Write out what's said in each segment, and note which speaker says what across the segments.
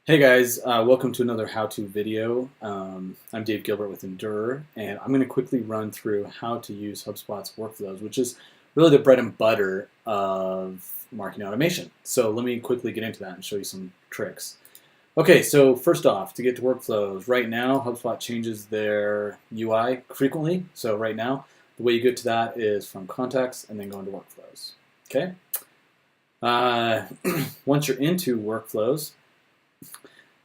Speaker 1: Hey guys, welcome to another how-to video. I'm Dave Gilbert with ENDUUR, and I'm going to quickly run through how to use HubSpot's workflows, which is really the bread and butter of marketing automation. So let me quickly get into that and show you some tricks. Okay, so first off, to get to workflows, right now HubSpot changes their UI frequently. So right now, the way you get to that is from contacts and then go into workflows. Okay. Uh, Once you're into workflows,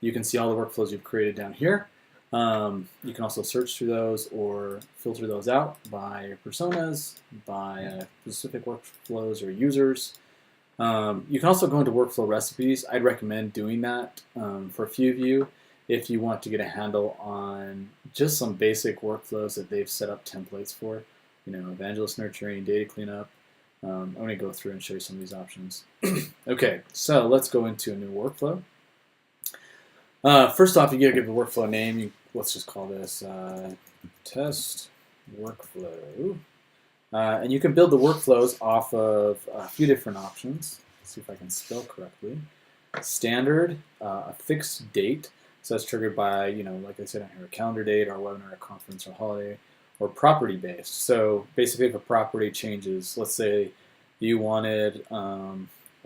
Speaker 1: you can see all the workflows you've created down here. You can also search through those or filter those out by personas, by specific workflows or users. You can also go into workflow recipes. I'd recommend doing that for a few of you if you want to get a handle on just some basic workflows that they've set up templates for. You know, evangelist nurturing, data cleanup. I'm going to go through and show you some of these options. Okay, so let's go into a new workflow. First off, you gotta give the workflow a name. Let's just call this test workflow. And you can build the workflows off of a few different options. Let's see if I can spell correctly. Standard, a fixed date. So that's triggered by, like I said on here, a calendar date or a webinar, a conference, or holiday, or property based. So basically, if a property changes, let's say you wanted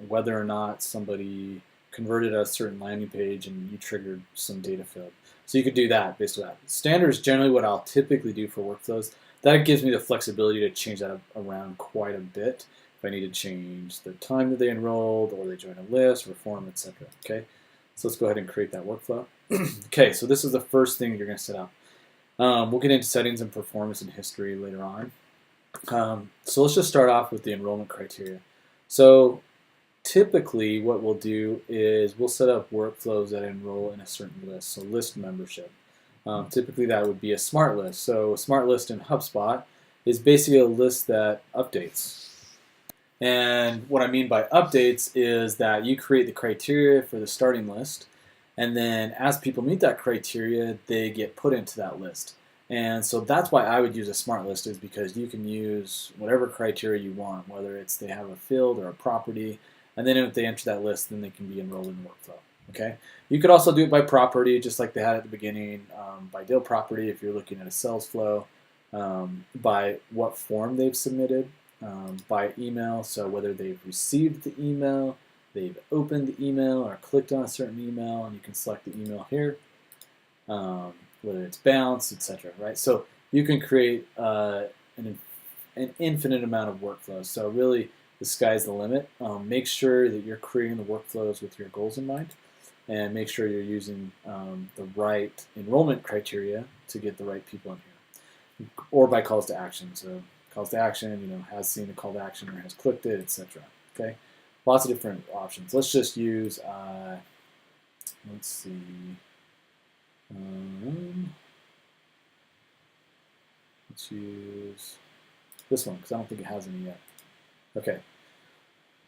Speaker 1: whether or not somebody converted a certain landing page and you triggered some data field. So you could do that based on that. Standard is generally what I'll typically do for workflows. That gives me the flexibility to change that around quite a bit if I need to change the time that they enrolled or they joined a list or form, etc. Okay, so let's go ahead and create that workflow. Okay, so this is the first thing you're going to set up. We'll get into settings and performance and history later on. So let's just start off with the enrollment criteria. So typically what we'll do is we'll set up workflows that enroll in a certain list, so list membership. Typically that would be a smart list. So a smart list in HubSpot is basically a list that updates. And what I mean by updates is that you create the criteria for the starting list, and then as people meet that criteria, they get put into that list. And so that's why I would use a smart list, is because you can use whatever criteria you want, whether it's they have a field or a property, and then if they enter that list, then they can be enrolled in the workflow. Okay. You could also do it by property, just like they had at the beginning, by deal property if you're looking at a sales flow, by what form they've submitted, by email, so whether they've received the email, they've opened the email, or clicked on a certain email, and you can select the email here, whether it's bounced, etc. Right? So you can create an infinite amount of workflows. So really, the sky's the limit. Make sure that you're creating the workflows with your goals in mind, and make sure you're using the right enrollment criteria to get the right people in here, or by calls to action. So calls to action, has seen a call to action or has clicked it, etc. Okay, lots of different options. Let's just use, let's see, let's use this one because I don't think it has any yet. Okay.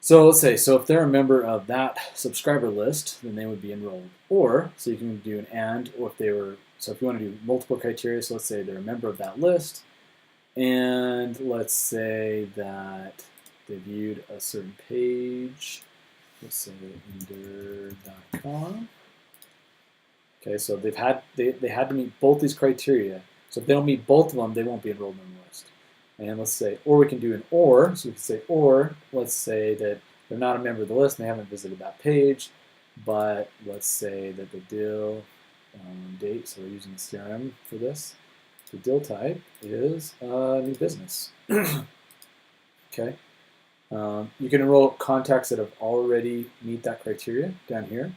Speaker 1: So let's say, so if they're a member of that subscriber list, then they would be enrolled. Or, so you can do an and, or if they were, so if you want to do multiple criteria, so let's say they're a member of that list, and let's say that they viewed a certain page, let's say ENDUUR.com. Okay, so they had to meet both these criteria. So if they don't meet both of them, they won't be enrolled in the list. And let's say, or we can do an or, so we can say, or let's say that they're not a member of the list and they haven't visited that page, but let's say that the deal date, so we're using the CRM for this, the deal type is new business. Okay. You can enroll contacts that have already meet that criteria down here.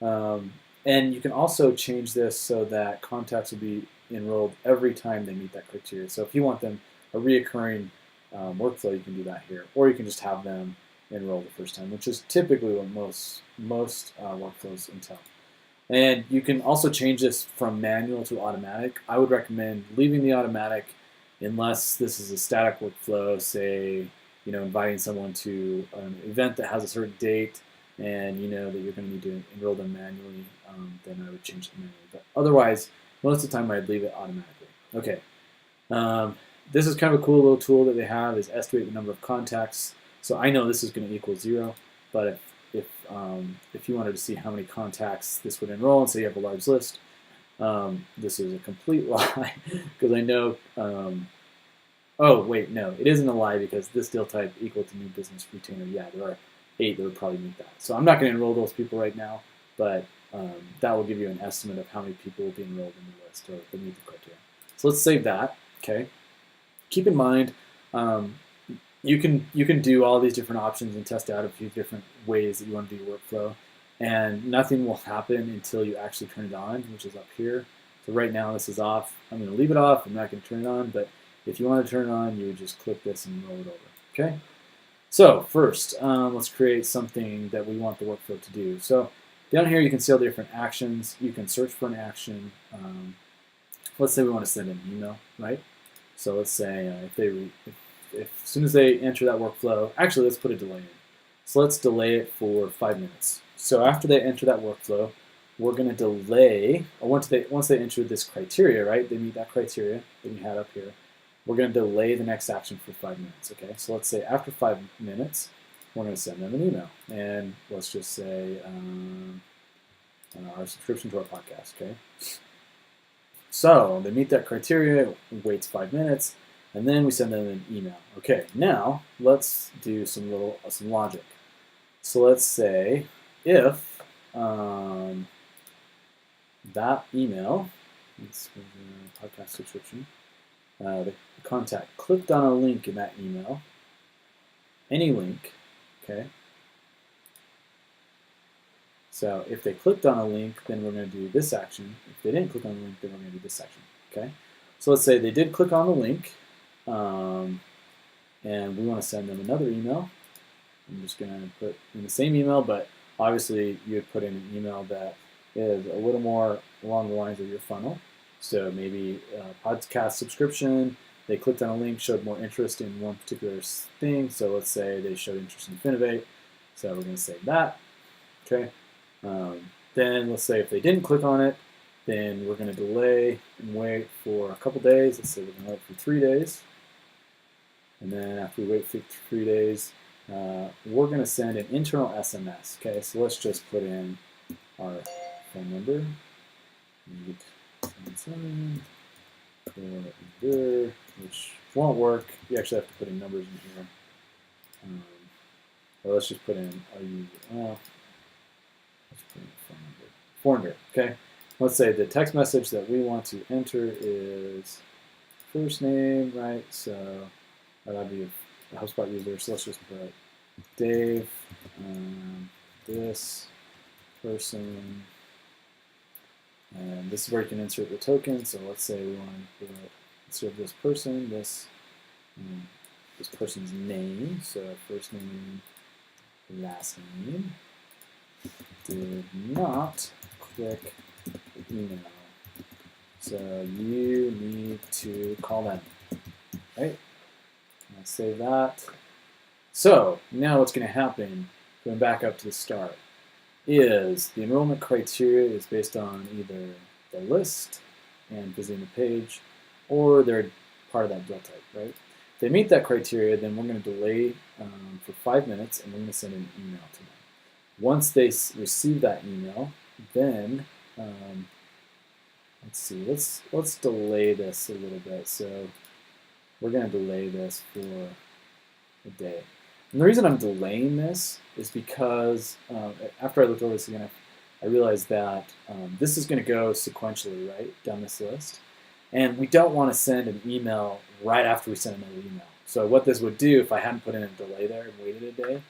Speaker 1: And you can also change this so that contacts will be enrolled every time they meet that criteria. So if you want them a reoccurring workflow, you can do that here, or you can just have them enroll the first time, which is typically what most workflows entail. And you can also change this from manual to automatic. I would recommend leaving the automatic unless this is a static workflow, say inviting someone to an event that has a certain date and you know that you're going to need to enroll them manually, then I would change it manually. But otherwise, most of the time I'd leave it automatically. Okay. This is kind of a cool little tool that they have, is estimate the number of contacts. So I know this is going to equal 0, but if if you wanted to see how many contacts this would enroll, and say you have a large list, this is a complete lie because I know. Oh wait, no, it isn't a lie because this deal type equal to new business retainer. Yeah, there are 8 that would probably meet that. So I'm not going to enroll those people right now, but that will give you an estimate of how many people will be enrolled in the list or that meet the criteria. So let's save that. Okay. Keep in mind, you can do all these different options and test out a few different ways that you want to do your workflow, and nothing will happen until you actually turn it on, which is up here. So right now this is off. I'm going to leave it off. I'm not going to turn it on, but if you want to turn it on, you would just click this and roll it over. Okay. So first, let's create something that we want the workflow to do. So down here, you can see all the different actions. You can search for an action. Let's say we want to send an email, right? So let's say if as soon as they enter that workflow, actually let's put a delay in. So let's delay it for 5 minutes. So after they enter that workflow, we're going to delay, or once they enter this criteria, right? They meet that criteria that we had up here. We're going to delay the next action for 5 minutes, okay? So let's say after 5 minutes, we're going to send them an email. And let's just say our subscription to our podcast, okay? So they meet that criteria, waits 5 minutes, and then we send them an email. Okay, now let's do some logic. So let's say if that email, let's go to podcast subscription, the contact clicked on a link in that email, any link, okay? So if they clicked on a link, then we're going to do this action. If they didn't click on the link, then we're going to do this action, okay? So let's say they did click on the link, and we want to send them another email. I'm just going to put in the same email, but obviously you would put in an email that is a little more along the lines of your funnel. So maybe podcast subscription, they clicked on a link, showed more interest in one particular thing. So let's say they showed interest in Finovate. So we're going to save that. Okay. Then let's say if they didn't click on it, then we're going to delay and wait for a couple days. Let's say we're going to wait for 3 days. And then after we wait for 3 days, we're going to send an internal SMS. Okay, so let's just put in our phone number. 877 for ENDUUR, which won't work. You actually have to put in numbers in here. Or let's just put in our user. Let's put in phone number. 400. Okay. Let's say the text message that we want to enter is first name, right? So that'd be a Hubspot user. So let's just put Dave, this person. And this is where you can insert the token. So let's say we want to insert this person, this person's name. So first name, last name. Did not click the email. So you need to call them. Right? Let's save that. So now what's going to happen, going back up to the start, is the enrollment criteria is based on either the list and visiting the page, or they're part of that deal type, right? If they meet that criteria, then we're going to delay for 5 minutes, and we're going to send an email to them. Once they receive that email, then let's see, let's delay this a little bit. So we're going to delay this for a day. And the reason I'm delaying this is because after I looked over this again, I realized that this is going to go sequentially, right, down this list. And we don't want to send an email right after we send another email. So what this would do, if I hadn't put in a delay there and waited a day,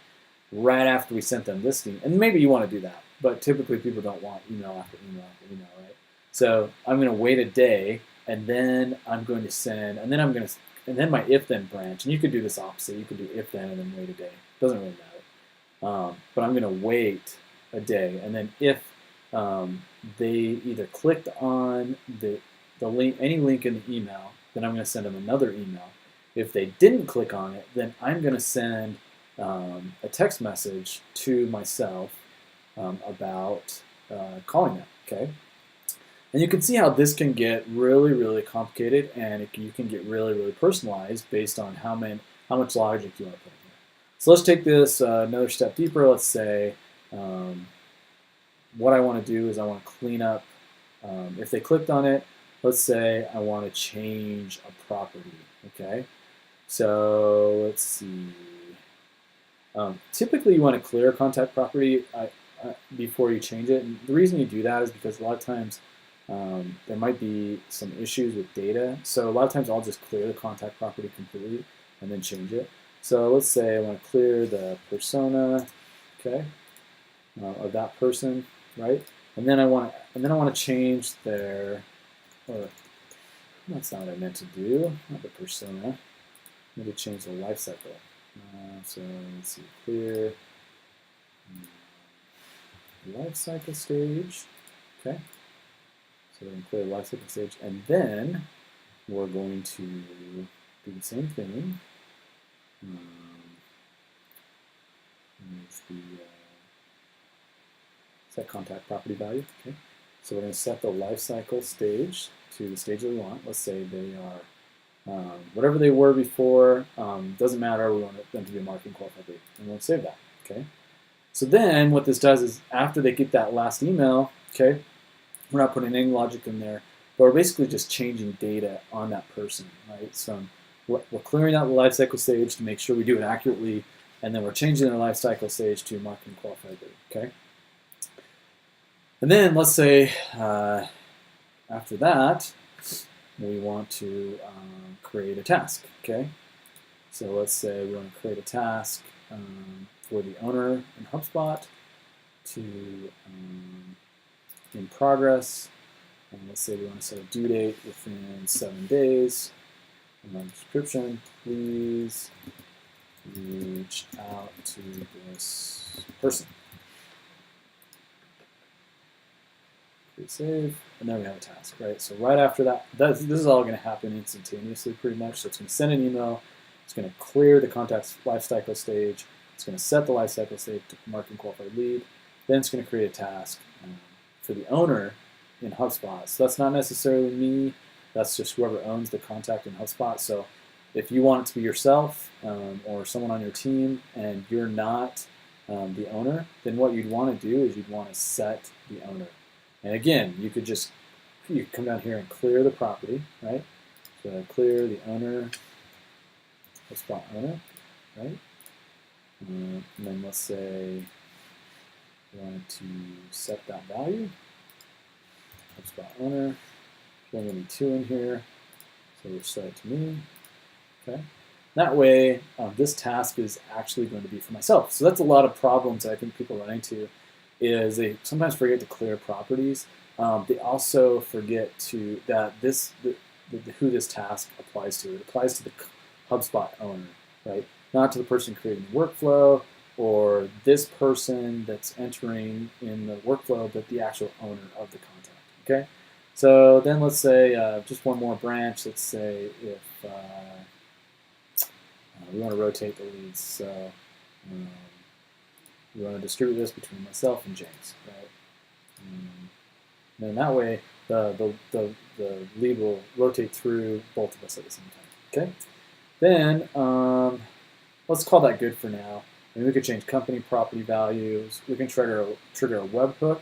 Speaker 1: right after we sent them this email, and maybe you want to do that, but typically people don't want email after email after email, right? So I'm going to wait a day, and then I'm going to send, and then my if-then branch, and you could do this opposite. You could do if-then and then wait a day. Doesn't really matter. But I'm going to wait a day, and then if they either clicked on the link, any link in the email, then I'm going to send them another email. If they didn't click on it, then I'm going to send a text message to myself about calling them. Okay. And you can see how this can get really, really complicated, and you can get really, really personalized based on how much logic you want to put in here. So let's take this another step deeper. Let's say what I want to do is I want to clean up. If they clicked on it, let's say I want to change a property. Okay, so let's see. Typically, you want to clear a contact property before you change it. And the reason you do that is because a lot of times there might be some issues with data. So a lot of times I'll just clear the contact property completely and then change it. So let's say I want to clear the persona, okay, of that person, right? And then I want to change their, or that's not what I meant to do, not the persona. I need to change the life cycle. So let's see, clear life cycle stage. Okay. So we're going to clear the life cycle stage, and then we're going to do the same thing. It's the set contact property value. Okay. So we're going to set the life cycle stage to the stage that we want. Let's say they are whatever they were before. Doesn't matter. We want them to be a marketing qualified lead, and we'll save that. Okay. So then what this does is after they get that last email, okay, we're not putting any logic in there, but we're basically just changing data on that person, right? So we're clearing out the lifecycle stage to make sure we do it accurately, and then we're changing their lifecycle stage to marketing qualified lead, okay? And then let's say after that, we want to create a task, okay? So let's say we want to create a task for the owner in Hubspot to in progress, and let's say we want to set a due date within 7 days. And then description, please reach out to this person. Create save, and then we have a task, right? So right after that, this is all going to happen instantaneously pretty much. So it's going to send an email, it's going to clear the contact's lifecycle stage, it's going to set the lifecycle stage to marketing qualified lead, then it's going to create a task for the owner in HubSpot. So that's not necessarily me, that's just whoever owns the contact in HubSpot. So if you want it to be yourself or someone on your team and you're not the owner, then what you'd want to do is you'd want to set the owner. And again, you could come down here and clear the property, right? So clear the owner, HubSpot owner, right? And then let's say we wanted to set that value. HubSpot owner. We're going to need 2 in here, so we'll set it to me. Okay. That way, this task is actually going to be for myself. So that's a lot of problems that I think people run into. Is they sometimes forget to clear properties. They also forget that who this task applies to. It applies to the HubSpot owner, right? Not to the person creating the workflow or this person that's entering in the workflow, but the actual owner of the contact. Okay. So then let's say just one more branch. Let's say if we want to rotate the leads. So we want to distribute this between myself and James, right? And then that way the lead will rotate through both of us at the same time. Okay. Then let's call that good for now. And we could change company property values. We can trigger a webhook.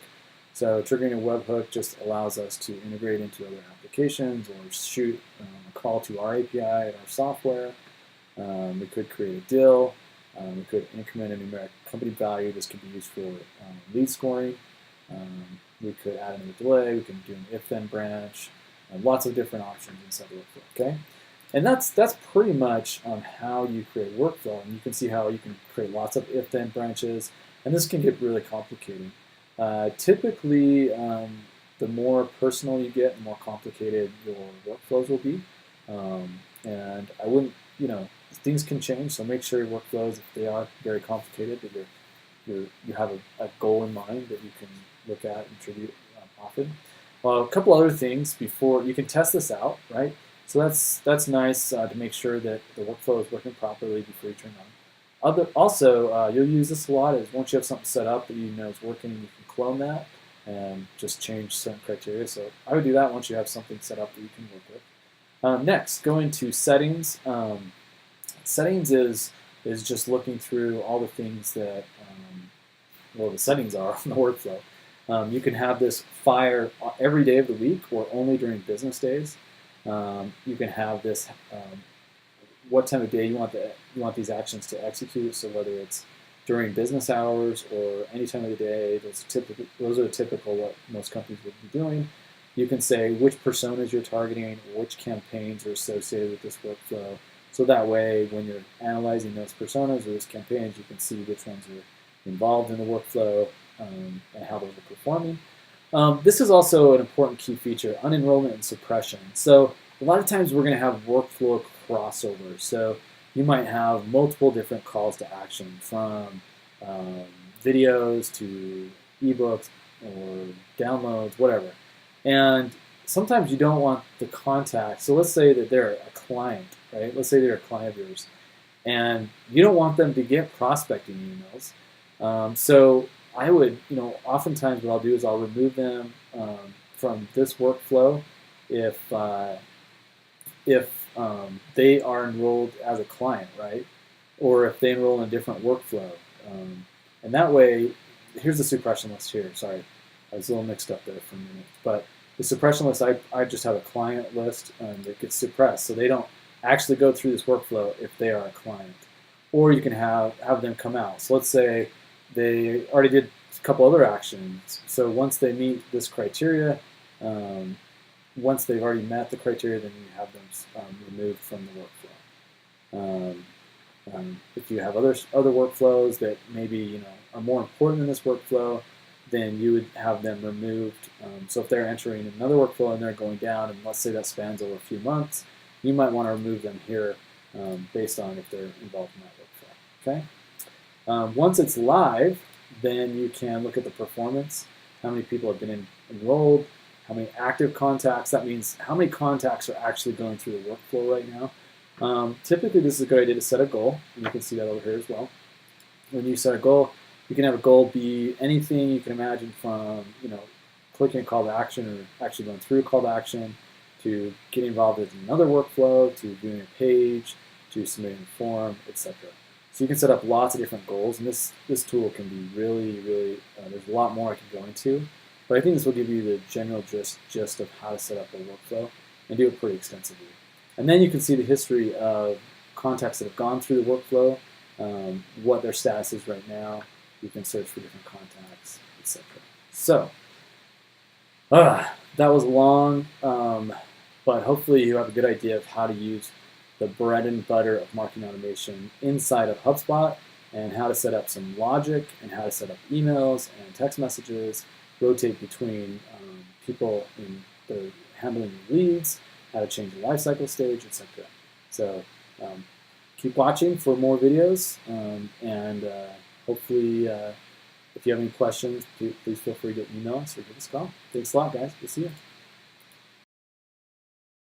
Speaker 1: So triggering a webhook just allows us to integrate into other applications or shoot a call to our API and our software. We could create a deal. We could increment a numeric company value. This could be used for lead scoring. We could add another delay. We can do an if-then branch. Lots of different options inside the workflow. Okay, and that's pretty much how you create workflow. And you can see how you can create lots of if-then branches. And this can get really complicated. Typically, the more personal you get, the more complicated your workflows will be. And I wouldn't, things can change, so make sure your workflows, if they are very complicated, that you have a goal in mind that you can look at and tribute often. Well, a couple other things before you can test this out, right? So that's nice to make sure that the workflow is working properly before you turn it on. Also, you'll use this a lot is once you have something set up that you know is working, you can clone that and just change certain criteria. So I would do that once you have something set up that you can work with. Next, going to settings. Settings is just looking through all the things that well, the settings are on the workflow. You can have this fire every day of the week or only during business days. You can have this what time of day you want these actions to execute. So whether it's during business hours or any time of the day, those are typical what most companies would be doing. You can say which personas you're targeting, which campaigns are associated with this workflow. So that way, when you're analyzing those personas or those campaigns, you can see which ones are involved in the workflow and how those are performing. This is also an important key feature, unenrollment and suppression. So a lot of times we're going to have workflow crossovers. So you might have multiple different calls to action, from videos to ebooks or downloads, whatever. And sometimes you don't want the contact. So let's say that they're a client, right? Let's say they're a client of yours, and you don't want them to get prospecting emails. So I would, oftentimes what I'll do is I'll remove them from this workflow if they are enrolled as a client, right? Or if they enroll in a different workflow. And that way, here's the suppression list here. Sorry, I was a little mixed up there for a minute. But the suppression list, I just have a client list that gets suppressed. So they don't actually go through this workflow if they are a client. Or you can have them come out. So let's say they already did a couple other actions. So once they meet this criteria, once they've already met the criteria, then you have them removed from the workflow. If you have other workflows that maybe are more important in this workflow, then you would have them removed. So if they're entering another workflow and they're going down, and let's say that spans over a few months, you might want to remove them here based on if they're involved in that workflow. Okay. Once it's live, then you can look at the performance, how many people have been enrolled, how many active contacts. That means how many contacts are actually going through the workflow right now. Typically, this is a good idea to set a goal, and you can see that over here as well. When you set a goal, you can have a goal be anything you can imagine, from clicking a call to action or actually going through a call to action, to getting involved with another workflow, to doing a page, to submitting a form, etc. So you can set up lots of different goals, and this tool can be really, really, there's a lot more I can go into, but I think this will give you the general gist of how to set up a workflow and do it pretty extensively. And then you can see the history of contacts that have gone through the workflow, what their status is right now. You can search for different contacts, etc. So, that was long, but hopefully you have a good idea of how to use the bread and butter of marketing automation inside of HubSpot, and how to set up some logic, and how to set up emails and text messages, rotate between people in the handling the leads, how to change the lifecycle stage, etc. So keep watching for more videos, and hopefully if you have any questions, please feel free to email us or give us a call. Thanks a lot, guys. We'll see you.